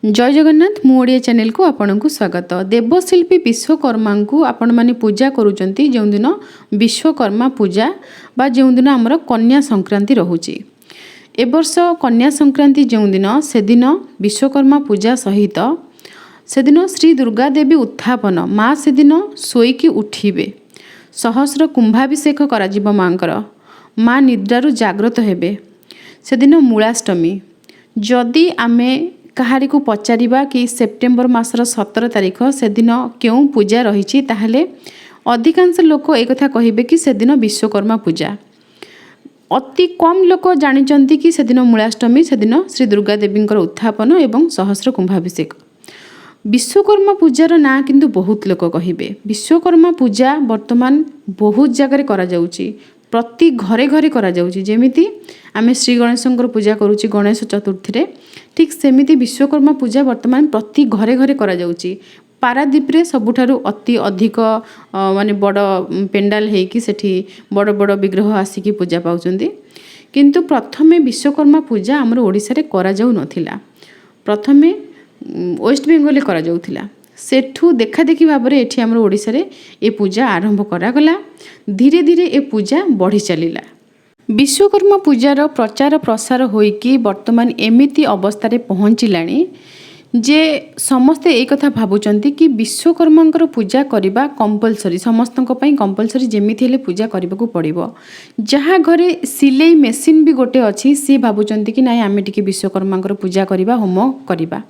जय जगन्नाथ मु ओडिया चैनल को आपन को स्वागत। देवशिल्पी विश्वकर्मा को आपण माने पूजा करूचंती जो दिन विश्वकर्मा पूजा बा जो दिन आमर कन्या संक्रांति रहुची। ए वर्ष कन्या संक्रांति जो दिन से दिन विश्वकर्मा पूजा सहित से दिन श्री दुर्गा देवी उत्थापन माँ से दिन शोईकी उठिबे। सहस्र कुंभाभिषेक करा जीव मांकर माँ निद्रारु जाग्रत हेबे। से दिन मूलाष्टमी। जदि आमे कहारी को पचारिबा कि सेप्टेम्बर मासर 17 तारिख से दिन क्यों पूजा रही ताहले अधिकांश लोक एक कथा कहिबे कि से दिन विश्वकर्मा पूजा। अति कम लोक जानिचंती कि से दिन मूलाष्टमी से दिन श्री दुर्गा देवींकर उत्थापन एवं सहस्र कुंभाभिषेक। विश्वकर्मा पूजार ना किंतु बहुत लोक कहिबे। विश्वकर्मा पूजा वर्तमान बहुत जगह करा जाउची, प्रति घरे घरे करा जाउची। जेमिति आमे श्री गणेशंकर पूजा करूची गणेश चतुर्थी रे, ठीक सेमिति विश्वकर्मा पूजा वर्तमान प्रति घरे घरे करा जाउची। पारादीप रे सबुठारु अति अधिक माने बड़ पेंडाल हेकी सेठी बड़ बड़ विग्रह आसिकी पूजा पाउचंदी। किंतु प्रथमे विश्वकर्मा पूजा हमर ओडिसा रे करा जाउ नथिला। प्रथमे वेस्ट बेंगल करा जाउथिला। सेठू देखा देखी भाव में एठी हमर ओडिसा रे ए पूजा आरंभ करागला। धीरे धीरे ए पूजा बढ़ी चलिला। विश्वकर्मा पूजार प्रचार प्रसार होइकी वर्तमान एमिति अवस्था रे पहुँचलानी जे समस्ते एक कथा भावुचंती कि विश्वकर्मांकर पूजा करबा कंपलसरी, समस्तक पई कंपलसरी, जेमिति हेले पूजा करबाकू पड़िबो। जहाँ घरे सिलाई मेसिन भी गोटे अच्छी सी भावुचंती कि नाई आमे टिके विश्वकर्मांकर पूजा करबा, होम करबा।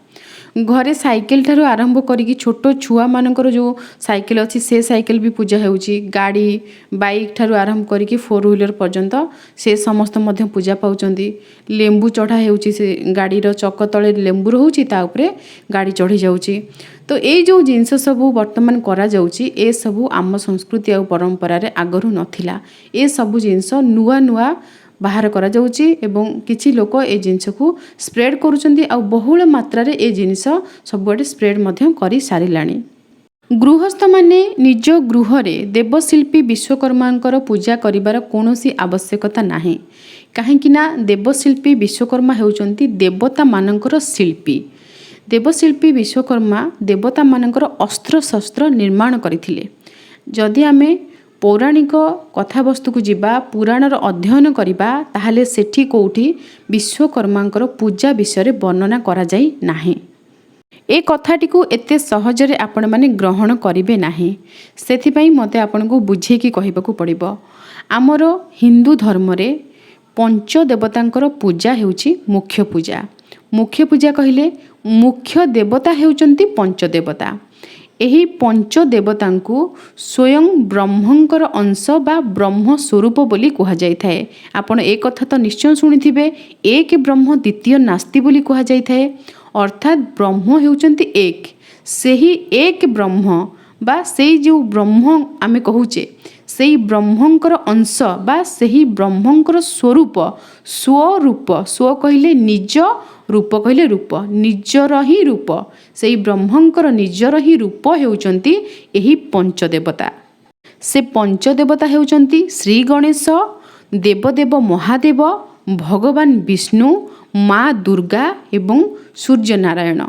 घरे साइकेल ठारू आरंभ करिकी छोटो छुआ मानकर जो साइकेल अच्छी से साइकेल भी पूजा होउची। गाड़ी बाइक ठारू आरंभ करिकी 4 व्हीलर पर्यंत से समस्त मध्य पूजा पाउचंदी। लेंबू चढ़ा होउची, से गाड़ीर चक तले लेंबू रहउची, ता उपरे गाड़ी चढ़ी जाउची। तो ये जो जिनस सबू वर्तमान करा जाउची ए सबू आम संस्कृति और परंपरा रे आगरू नथिला। ए सबू जिनस नुआ नुआ बाहर करा जाउची एवं किछि लोक ए जिनस को स्प्रेड करूचंदी आ बहुल मात्रा रे ए जिनस सबुआडे स्प्रेड मध्य करी सारिलानी। गृहस्थ माने निज गृह रे देवशिल्पी विश्वकर्मांकर पूजा करिबार कोनोसी आवश्यकता नाही। काहेकि ना देवशिल्पी विश्वकर्मा हेउचंती देवता मानकर शिल्पी। देवशिल्पी विश्वकर्मा देवता मानकर अस्त्र शस्त्र निर्माण करिथिले। जदि आमे पौराणिक कथावस्तु को जीवा, पुराणर अध्ययन करिबा, ताहले सेठी कोउठी विश्वकर्मांकर पूजा विषय वर्णना करा जाई नाही। ए कथाटी को एते सहजरे आपण माने ग्रहण करिवे नाही। सेथिपई मते आपण को बुझे कि कहिबाकू पड़िबो। आमर हिंदू धर्म रे पंच देवतांकर पूजा हेउची मुख्य पूजा। मुख्य पूजा कहिले मुख्य देवता हेउचंती पंच देवता। एही पंच देवतांकू स्वयं ब्रह्मंकर अंश बा ब्रह्म स्वरूप बोली कहा जाय थाए। आपण एक कथा तो निश्चय सुनिथिबे, एक ब्रह्म द्वितीय नास्ति बोली कहा जाय थाए। अर्थात ब्रह्म हेउचंती एक, सेही एक ब्रह्म बा सेही जो ब्रह्म आमे कहूचे सेही ब्रह्मंकर अंश बा सेही ब्रह्मंकर स्वरूप, स्वरूप, स्व कहिले निज, रूप कहिले रूप, निजर ही रूप, सेही ब्रह्मंकर निजर ही रूप हेउचंती एही पंचदेवता। से पंचदेवता हेउचंती श्री गणेश, देवदेव महादेव, भगवान विष्णु, माँ दुर्गा एवं सूर्य नारायण।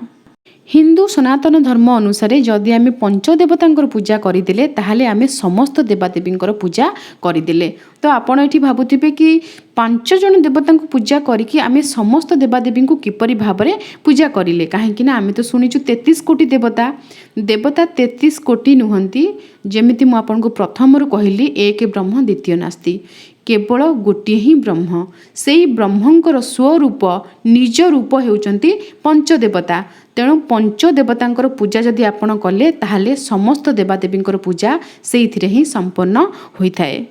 हिंदू सनातन धर्म अनुसार जदि आमे पंचदेवतांकर पूजा करिदेले ताहले आमे समस्त देवादेवींकर पूजा करिदेले। तो आपण एठी भाबुथिबे कि 5 जन देवतांको पूजा करिकि आमे समस्त देवादेवींको किपरि भाबरे पूजा करिले। काहेकि ना आमे तो सुनिचु 33 कोटी देवता। देवता 33 कोटी नुहंती। जेमिति मु आपनको प्रथमरु कहिली एक ब्रह्म द्वितीय नास्ति। केवल गोटे ही ब्रह्म, सेही ब्रह्मंकर स्वरूप निज रूप हेउचंती पंचदेवता। तेणु पंचदेवतांकर पूजा जदि आपण कले ताहले समस्त देवादेवींकर पूजा सेइथिरे ही संपन्न होइथाए।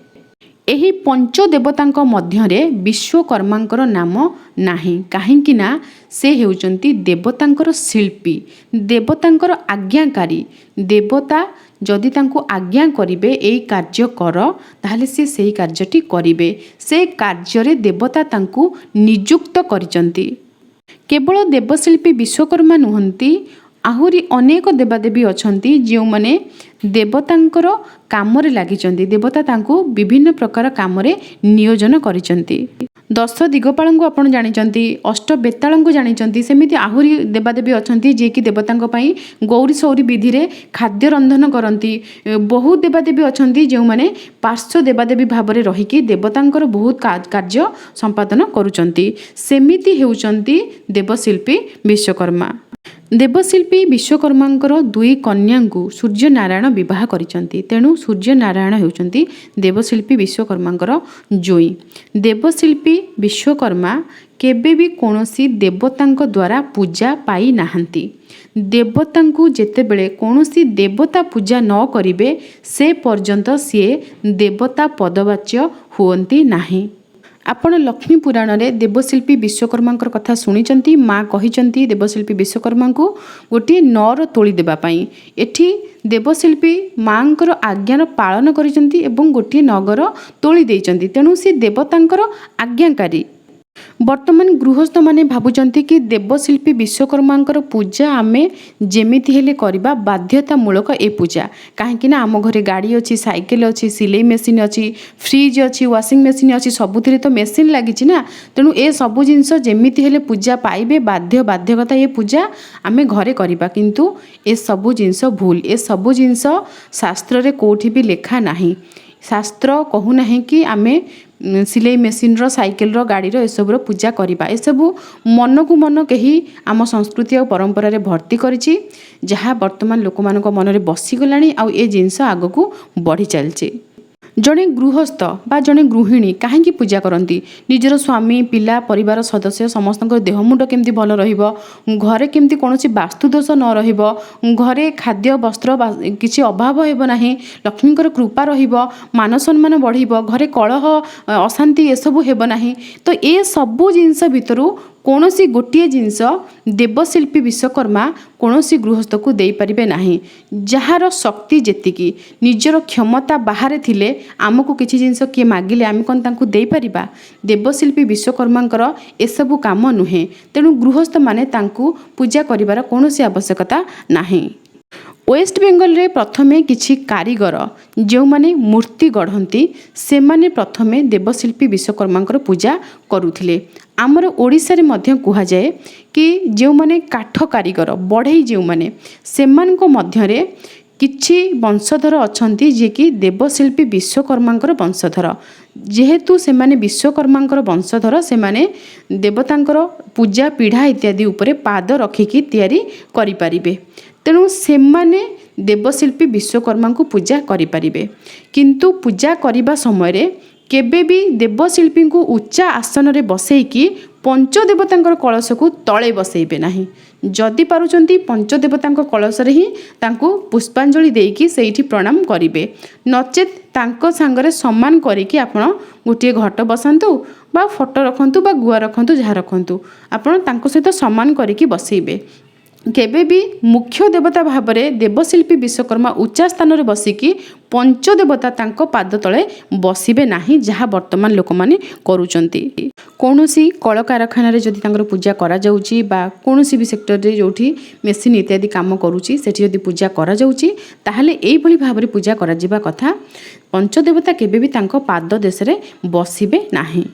एही पंचदेवतांक मध्यरे विश्वकर्मांकर नाम नाही। काहेकि ना से हेउचंती देवतांकर शिल्पी, देवतांकर आज्ञाकारी। देवता जदि तांको आज्ञा करिवे एई कार्य कर, ताहले से सेही कार्यटी करिवे। से कार्य देवता तांको नियुक्त करिचंती। केवल देवशिल्पी विश्वकर्मा नुहंती, आहुरी अनेक देवादेवी अछंती जो माने देवतांकर कामरे लागिचंती। देवता तांको विभिन्न प्रकार कामरे नियोजन करिचंती। दश दिगपाल को आपण जानिचंती, अष्ट बेताल को जानिचंती, सेमिति आहुरी देवादेवी अछंती जे कि देवतांक पई गौरी सौरी विधि रे खाद्य रंधन करती। बहुत देवादेवी अछंती जो माने पार्श्व देवादेवी भाव में रहीकि देवतांकर बहुत कार्य संपादन करुचंती। सेमिति हेउचंती देवशिल्पी विश्वकर्मा। देवशिल्पी विश्वकर्मांकर दुई कन्या सूर्य नारायण विवाह करिसंती, तेणु सूर्य नारायण हेउचंती देवशिल्पी विश्वकर्मांकर जोई। देवशिल्पी विश्वकर्मा केबे भी कौनसी देवतांक द्वारा पूजा पाई नाहंती। देवतांकु जेतेबेले कौनसी देवता पूजा न करिवे से पर्यंत सी देवता पदवाच्य हुअंती नाही। आपण लक्ष्मी पुराण में देवशिल्पी विश्वकर्मा कथा शुणी। माँ कही देवशिल्पी विश्वकर्मा को गोटे नर तोली देवाई। एठी देवशिल्पी माँ आज्ञार पालन करिसेंती एवं गोटे नगर तोली देइचंती, तेणु सी देवतांकर आज्ञाकारी। वर्तमान गृहस्थ माने भाबुचंती कि देवशिल्पी विश्वकर्मा पूजा आमे जेमिति हेले करबा बाध्यतामूलक ए पूजा। कहीं आम घरे गाड़ी अच्छी, साइकेल अच्छी, सिलाई मेसीन अच्छी, फ्रिज अच्छी, वाशिंग मेसीन अच्छी, सबुथिरे तो मेसीन लगी ना, तेणु ए सबु जिनस जेमिति हेले पूजा पाइबे बाध्यकता ये पूजा आमे घरे करबा। किंतु ए सबु जिनस भूल, ए सबु जिनस शास्त्र रे कोठी भी लेखा नाही। शास्त्र कहूना कि आमे सिलाई मेसीन साइकेल गाड़ी एसबूर पूजा करवा। एसबू मन को मन कहीं आम संस्कृति और परंपरा रे भर्ती करिछि, जहाँ वर्तमान लोक मान मन में बसीगला आ जिनस आग को बढ़ी चलछि। जड़े गृहस्थ बा जड़े गृहिणी कहीं पूजा करती, निजर स्वामी पिला परिवार सदस्य समस्त देह मुंड केमती भल रहिबो, घरे केमती कौन वास्तुदोष न रहिबो, घरे खाद्य वस्त्र किसी अभाव हेबो नाही, लक्ष्मीकर कृपा रहिबो, मान सम्मान बढ़िबो, घरे कलह अशांति एसबू हेबो नाही। तो ए सबू जिनस भितरु कौनसी गोटे जिनस देवशिल्पी विश्वकर्मा कौनसी गृहस्थ को दे पारिबे नाही। जार शक्ति जेतिकी निजर क्षमता बाहर थिले आमको किसी जिनस किए मागिले आम कौन तांकु दे पारिबा। देवशिल्पी विश्वकर्मांकर एसबू काम नुहे, तेणु गृहस्थ माने तांकु पूजा करिवार कौनसी आवश्यकता नाही। वेस्ट बेंगल रे प्रथमे किछि कारीगर जो माने मूर्ति गढ़ती से माने प्रथमे देवशिल्पी विश्वकर्मांकर पूजा करुथिले। आमर ओडिशा रे मध्य कहा जाए कि जो माने काठ कारीगर बढ़ई जो माने सेमानको मध्य रे किछि वंशधर अछंती जे कि देवशिल्पी विश्वकर्मांकर वंशधर। जेहेतु से माने विश्वकर्मांकर वंशधर से माने देवतांकर पूजा पीढ़ा इत्यादि उपरे पाद रखिकी तैयारी करि परिबे, तेणु से माने देवशिल्पी विश्वकर्मा को पूजा करि परिबे। किंतु पूजा करिबा समय रे केबे भी देवशिल्पी को उच्चा आसन रे बसैकी पंचदेवतांकर कलश को तले बसैबे नाही। जदि पारुचंती पंचदेवतांकर कलश रे ही तांको पुष्पांजलि देकी सेठी प्रणाम करिवे, नचेत तांको सांगरे सम्मान करिकी आपण गोटे घट बसंतु बा फोटो रखंतु बा गुआ रखंतु जहाँ रखंतु आपण तांको सहित सम्मान करिकी बसैबे। केबे भी मुख्य देवता भाव में देवशिल्पी विश्वकर्मा उच्चा स्थान रे बसिकी पंचदेवता तांको पाद तले बसिबे नाही, जहाँ वर्तमान लोक माने करूचंती। कौनसी कल कारखाना रे जदि तांकर पूजा करा जाउची बा कौनसी भी सेक्टर रे जोठी मेसीन इत्यादि काम करूची सेठी जदि पूजा करा जाउची ताहले एई भली भाव रे पूजा करा जिबा कथा। पंचदेवता केबे भी तांको पाद देश रे बसिबे नाही।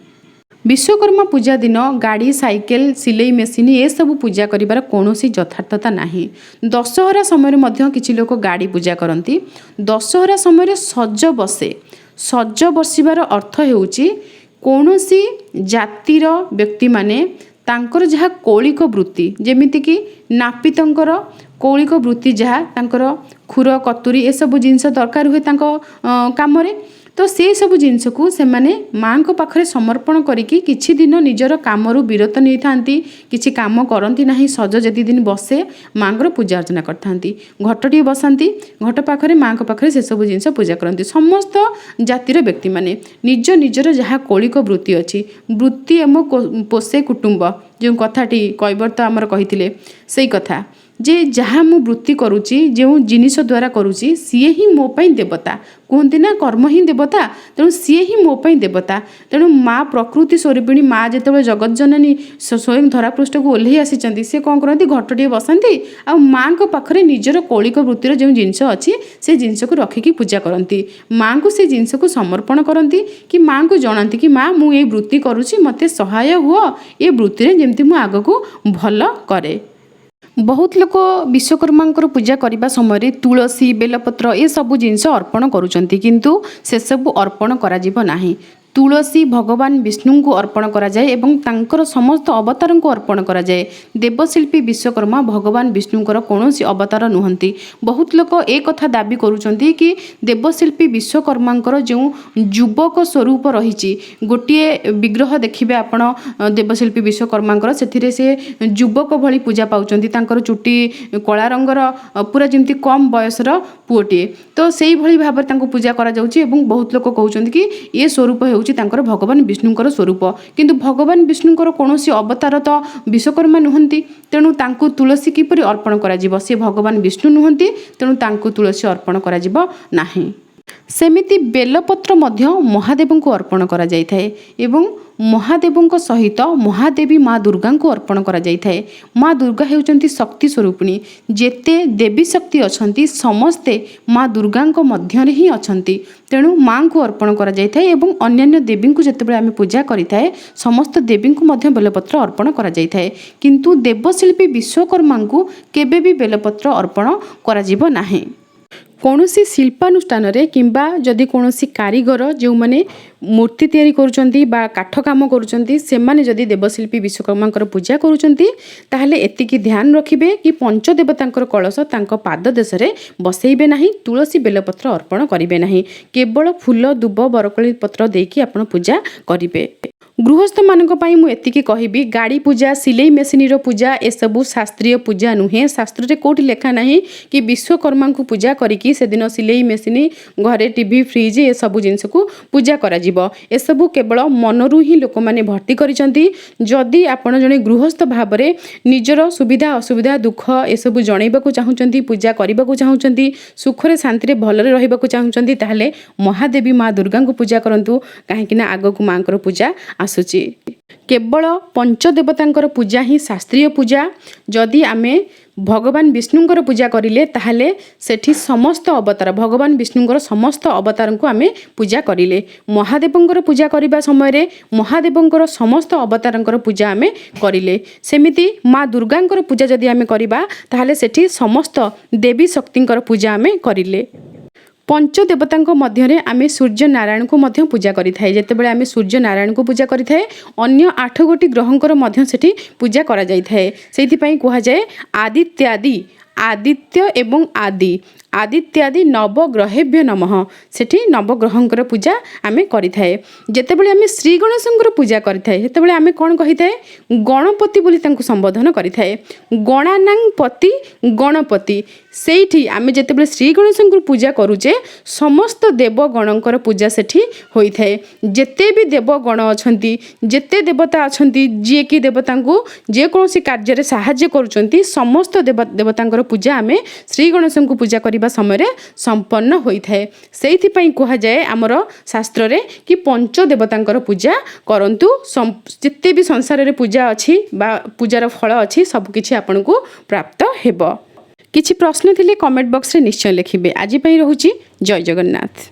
विश्वकर्मा पूजा दिन गाड़ी साइकेल सिलाई मेसीन ये सब पूजा करिवार कौनसी यथार्थता नाही। दशहरा समय मध्य किछि लोक गाड़ी पूजा करती। दशहरा समय सज बसे, सज बसिबार अर्थ हेउची कौनसी जातिर व्यक्ति माने तांकर जहाँ कौलिक वृत्ति जेमिति कि नापितंकर कौलिक वृत्ति जहाँ तांकर खुर कतुरी ए सब जिनस दरकार हुए तांको काम रे, तो से सब जिनस को से माने माँ को पाखरे समर्पण करिकी किछि दिन निजर कामरू विरत नहीं थांती, किछि काम करती नहीं। सज जति दिन बसे माँ को पूजा अर्चना करथांती, घटटी बसांती, घट पाखरे माँ को पाखरे से सब जिनस पूजा करती। समस्त जातिर व्यक्ति माने निज निजर जहाँ कौलिक वृत्ति अच्छी, वृत्ति एम पोषे कुटुंब जो कथाटी कैवर्त आमर कही से कथा जे जहाँ मु वृत्ति करुच्ची जो जिनिस द्वारा करुच्ची सी ही मो पाई देवता कहते ना कर्म ही देवता तेणु सी ही मो पाई देवता तेणु माँ प्रकृति स्वरूपिणी माँ जिते जगत जननी स्वयं धरापृष्ठ को ओह्लई आसी सी कौन करती घटटे बसती आ माँ को पाखरे निजर कौलिक वृत्तिर जो जिनस अच्छी से जिनस को रखिकी पूजा करती माँ को से जिनस को समर्पण करती कि माँ को जनाती कि माँ मु ये वृत्ति करुच्ची मते सहाय हुआ ये वृत्ति जमती मु आग को भल करे। बहुत लोक विश्वकर्मा पूजा करने समय तुलसी बेलपत्र ये सब जिनस अर्पण करुँच किंतु से सब अर्पण करा जीव नाही। तुलसी भगवान विष्णु को अर्पण करा जाए एवं तांकर समस्त अवतार को अर्पण करा जाए। देवशिल्पी विश्वकर्मा भगवान विष्णुकर कौन अवतार नुहंती। बहुत लोक एक कथा दाबी करुँच कि देवशिल्पी विश्वकर्मा जो युवक स्वरूप रही गोटे विग्रह देखिए आपण देवशिल्पी विश्वकर्मा से युवक भली पूजा पाँच चुटी कला रंगर पूरा जमी कम बयसर पुओटे तो से भाव पूजा करा बहुत लोक कहते कि ये स्वरूप भगवान विष्णुकर स्वरूप किंतु भगवान विष्णुकर कौन अवतार तो विश्वकर्मा नुहंती तेणु तांकु तुलसी किपरि अर्पण करा जीव से भगवान विष्णु नुहंती तेणु तांकु तुलसी अर्पण करा जीव नाही। सेमिति बेलपत्र मध्य महादेव को अर्पण करा जाय थाए एवं महादेव सहित महादेवी माँ दुर्गा को अर्पण करा जाय थाए। माँ दुर्गा हेउचंती शक्ति स्वरूपिणी जेते देवी शक्ति अछंती समस्ते माँ दुर्गा मध्य ही अछंती तेणु माँ को अर्पण करा जाय थाए एवं अन्यान्य देवी को जेतेबेले आमे पूजा करिथाए समस्त देवी को मध्य बेलपत्र अर्पण करा जाय थाए किंतु देवशिल्पी विश्वकर्मा को केबे भी बेलपत्र अर्पण करा जीव नाही। कौनसी शिल्पानुष्ठान किंबा जदि कौनसी कारीगर जो माने मूर्ति तैयारी करुचंती बा काठ काम करुचंती से माने जदि देवशिल्पी विश्वकर्मा पूजा करुचंती ताहले एतिकी ध्यान रखिबे कि पंचदेवतांकर कलश तांको पाद देशरे बसैबे नाही तुलसी बेलपत्र अर्पण करिबे नाही केवल फूल दुब बरकली पत्र देकी आपण पूजा करिबे। गृहस्थ मानक पई मु एतिकी कहिबी गाड़ी पूजा सिलाई मेसिन पूजा ए सबु शास्त्रीय पूजा नुहे। शास्त्र रे कोठी लेखा नाही कि विश्वकर्मा को पूजा करिकी से दिन सिलाई मेसिन घरे टीवी फ्रिज ए सबु जिंस को पूजा करा जीवो ए सबु केवल मनरु ही लोक माने भर्ती करिसंती। जदि आपण जने गृहस्थ भाव रे निजर सुविधा असुविधा दुख ए सबु जणैबा को चाहुचंती पूजा करबा को चाहुचंती सुख रे शांति रे भल रे रहबा को चाहुचंती ताहले महादेवी माँ दुर्गा को पूजा करंतु काहेकि ना आगो को मां पूजा आसुची। केवल पंचदेवतांकर पूजा ही शास्त्रीय पूजा जदि आमे भगवान विष्णुंकर पूजा करिले ताहले सेठी समस्त अवतार भगवान विष्णुंकर समस्त अवतार को आमे पूजा करिले महादेवंकर पूजा करिबा समय रे महादेवंकर समस्त अवतारंकर पूजा आमे करिले सेमिति माँ दुर्गांकर पूजा जदि आमे करिबा ताहले सेठी समस्त देवी शक्तिंकर पूजा आमे करिले। पंचदेवतांको मध्यरे आमे सूर्य नारायण को मध्य पूजा करिथाय जेतेबेले आमे सूर्य नारायण को पूजा करिथाय अन्य 8 गोटी ग्रहंकर मध्य सेठी पूजा करा जायथाय सेति पई कुहा जाय आदित्यादि आदित्य एवं आदि आदित्यादि नवग्रहेभ्य नमः सेठी नवग्रहंकर पूजा आमे करिथाय। जेतेबेले आमे श्री गणेशंकर पूजा करिथाय सेतेबेले आमे कोन कहिथाय गणपति बोली तांको संबोधन करिथाय गणानां पति गणपति सेठी आमे जेतेबेले श्री गणेशंकर पूजा करूचे समस्त देवगणंकर पूजा सेठी होइथाय। जेते भी देवगण अछंती जेते देवता अछंती जे कि देवतांको जे कोनोसी कार्य रे सहाय्य करूचंती समस्त देवतांकर पूजा आमे श्री गणेशंको पूजा करिबा समय संपन्न होइथाय। सेइथि पई कुहा जाय हमर शास्त्र रे कि पंचदेवतांकर पूजा करंतु जेते भी संसार रे पूजा अछि बा पूजार फल अछि सब किछि आपनको प्राप्त हेबो। किछि प्रश्न थिले कमेंट बॉक्स रे निश्चय लिखिबे। आज पई रहूची जय जगन्नाथ।